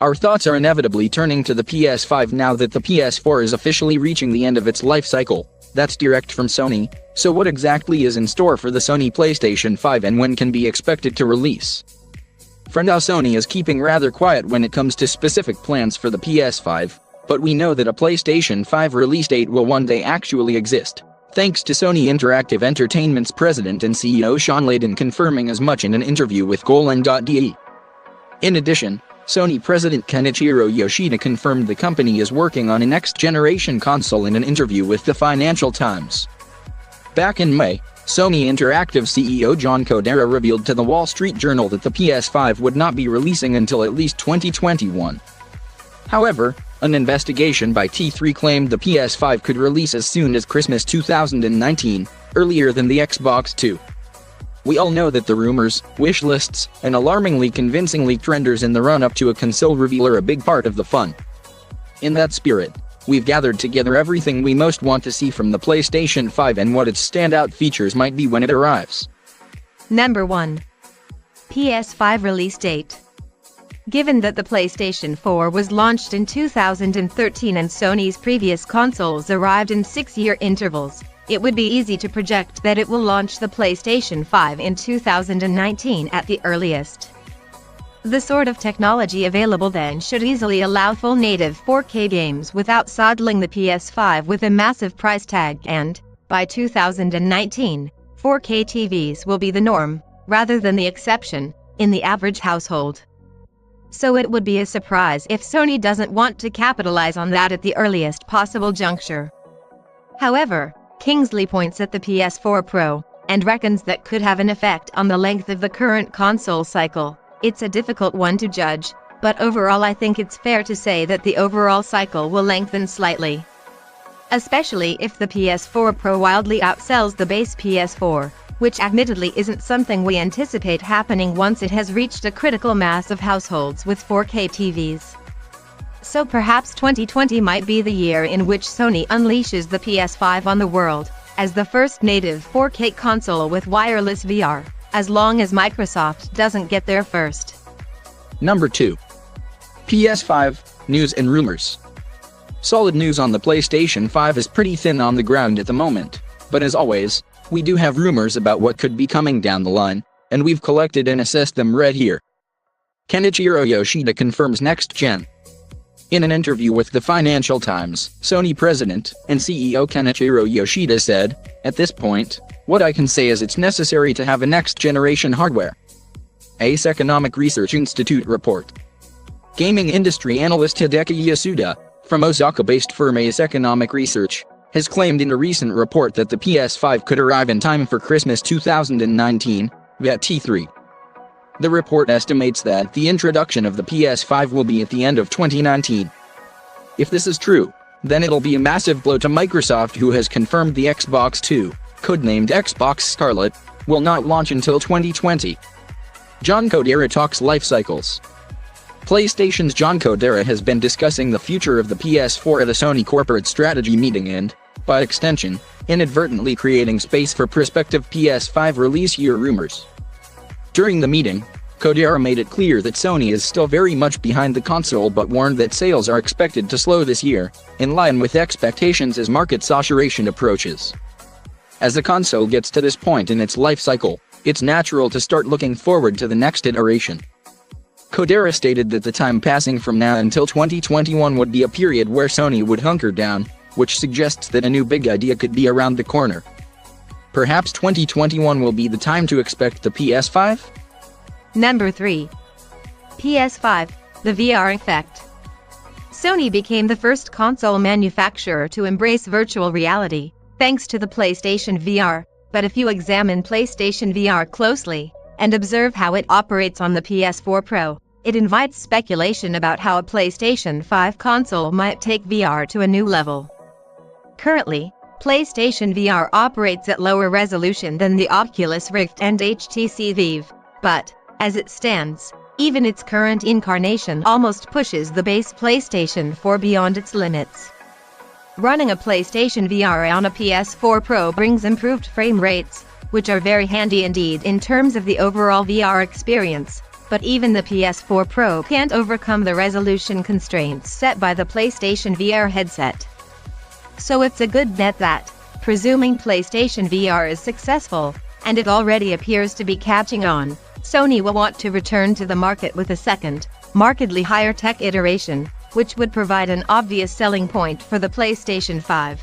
Our thoughts are inevitably turning to the PS5 now that the PS4 is officially reaching the end of its life cycle. That's direct from Sony. So what exactly is in store for the Sony PlayStation 5 and when can be expected to release? For now, Sony is keeping rather quiet when it comes to specific plans for the PS5, but we know that a PlayStation 5 release date will one day actually exist, thanks to Sony Interactive Entertainment's president and CEO Sean Layden confirming as much in an interview with Golan.de. In addition, Sony president Kenichiro Yoshida confirmed the company is working on a next-generation console in an interview with the Financial Times. Back in May, Sony Interactive CEO John Kodera revealed to the Wall Street Journal that the PS5 would not be releasing until at least 2021. However, an investigation by T3 claimed the PS5 could release as soon as Christmas 2019, earlier than the Xbox 2. We all know that the rumors, wish lists, and alarmingly convincing leaked renders in the run-up to a console reveal are a big part of the fun. In that spirit, we've gathered together everything we most want to see from the PlayStation 5 and what its standout features might be when it arrives. Number 1. PS5 release date. Given that the PlayStation 4 was launched in 2013 and Sony's previous consoles arrived in 6-year intervals, it would be easy to project that it will launch the PlayStation 5 in 2019 at the earliest. The sort of technology available then should easily allow full native 4K games without saddling the PS5 with a massive price tag, and, by 2019, 4K TVs will be the norm, rather than the exception, in the average household. So it would be a surprise if Sony doesn't want to capitalize on that at the earliest possible juncture. However, Kingsley points at the PS4 Pro, and reckons that could have an effect on the length of the current console cycle. It's a difficult one to judge, but overall I think it's fair to say that the overall cycle will lengthen slightly. Especially if the PS4 Pro wildly outsells the base PS4, which admittedly isn't something we anticipate happening once it has reached a critical mass of households with 4K TVs. So perhaps 2020 might be the year in which Sony unleashes the PS5 on the world, as the first native 4K console with wireless VR, as long as Microsoft doesn't get there first. Number 2. PS5, news and rumors. Solid news on the PlayStation 5 is pretty thin on the ground at the moment, but as always, we do have rumors about what could be coming down the line, and we've collected and assessed them right here. Kenichiro Yoshida confirms next gen. In an interview with the Financial Times, Sony president and CEO Kenichiro Yoshida said, "At this point, what I can say is it's necessary to have a next-generation hardware." Ace Economic Research Institute report. Gaming industry analyst Hideki Yasuda, from Osaka-based firm Ace Economic Research, has claimed in a recent report that the PS5 could arrive in time for Christmas 2019, via T3. The report estimates that the introduction of the PS5 will be at the end of 2019. If this is true, then it'll be a massive blow to Microsoft, who has confirmed the Xbox 2, codenamed Xbox Scarlet, will not launch until 2020. John Kodera talks life cycles. PlayStation's John Kodera has been discussing the future of the PS4 at a Sony corporate strategy meeting and, by extension, inadvertently creating space for prospective PS5 release year rumors. During the meeting, Kodera made it clear that Sony is still very much behind the console but warned that sales are expected to slow this year, in line with expectations as market saturation approaches. As the console gets to this point in its life cycle, it's natural to start looking forward to the next iteration. Kodera stated that the time passing from now until 2021 would be a period where Sony would hunker down, which suggests that a new big idea could be around the corner. Perhaps 2021 will be the time to expect the PS5? Number 3. PS5, the VR effect. Sony became the first console manufacturer to embrace virtual reality, thanks to the PlayStation VR, but if you examine PlayStation VR closely, and observe how it operates on the PS4 Pro, it invites speculation about how a PlayStation 5 console might take VR to a new level. Currently, PlayStation VR operates at lower resolution than the Oculus Rift and HTC Vive, but, as it stands, even its current incarnation almost pushes the base PlayStation 4 beyond its limits. Running a PlayStation VR on a PS4 Pro brings improved frame rates, which are very handy indeed in terms of the overall VR experience, But even the PS4 Pro can't overcome the resolution constraints set by the PlayStation VR headset. So it's a good bet that, presuming PlayStation VR is successful, and it already appears to be catching on, Sony will want to return to the market with a second, markedly higher tech iteration, which would provide an obvious selling point for the PlayStation 5.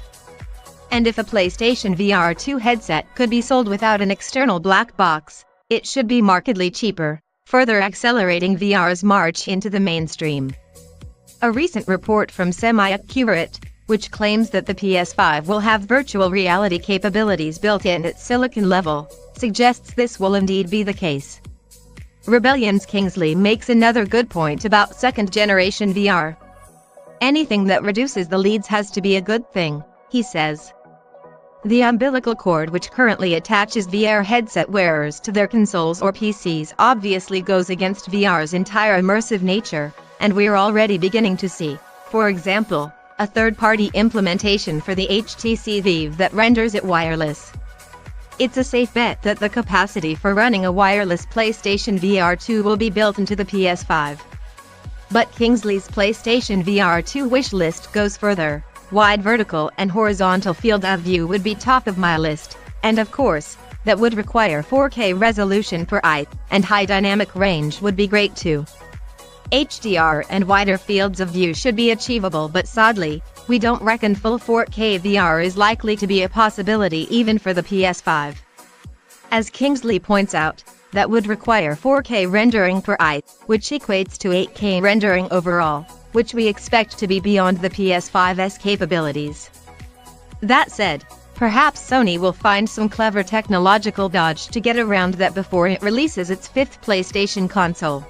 And if a PlayStation VR 2 headset could be sold without an external black box, it should be markedly cheaper, further accelerating VR's march into the mainstream. A recent report from Semi-Accurate, which claims that the PS5 will have virtual reality capabilities built in at silicon level, suggests this will indeed be the case. Rebellion's Kingsley makes another good point about second-generation VR. Anything that reduces the leads has to be a good thing, he says. The umbilical cord which currently attaches VR headset wearers to their consoles or PCs obviously goes against VR's entire immersive nature, and we're already beginning to see, for example, a third-party implementation for the HTC Vive that renders it wireless. It's a safe bet that the capacity for running a wireless PlayStation VR 2 will be built into the PS5. But Kingsley's PlayStation VR 2 wish list goes further. Wide vertical and horizontal field of view would be top of my list, and of course, that would require 4K resolution per eye, and high dynamic range would be great too. HDR and wider fields of view should be achievable, but sadly, we don't reckon full 4K VR is likely to be a possibility even for the PS5. As Kingsley points out, that would require 4K rendering per eye, which equates to 8K rendering overall, which we expect to be beyond the PS5's capabilities. That said, perhaps Sony will find some clever technological dodge to get around that before it releases its fifth PlayStation console.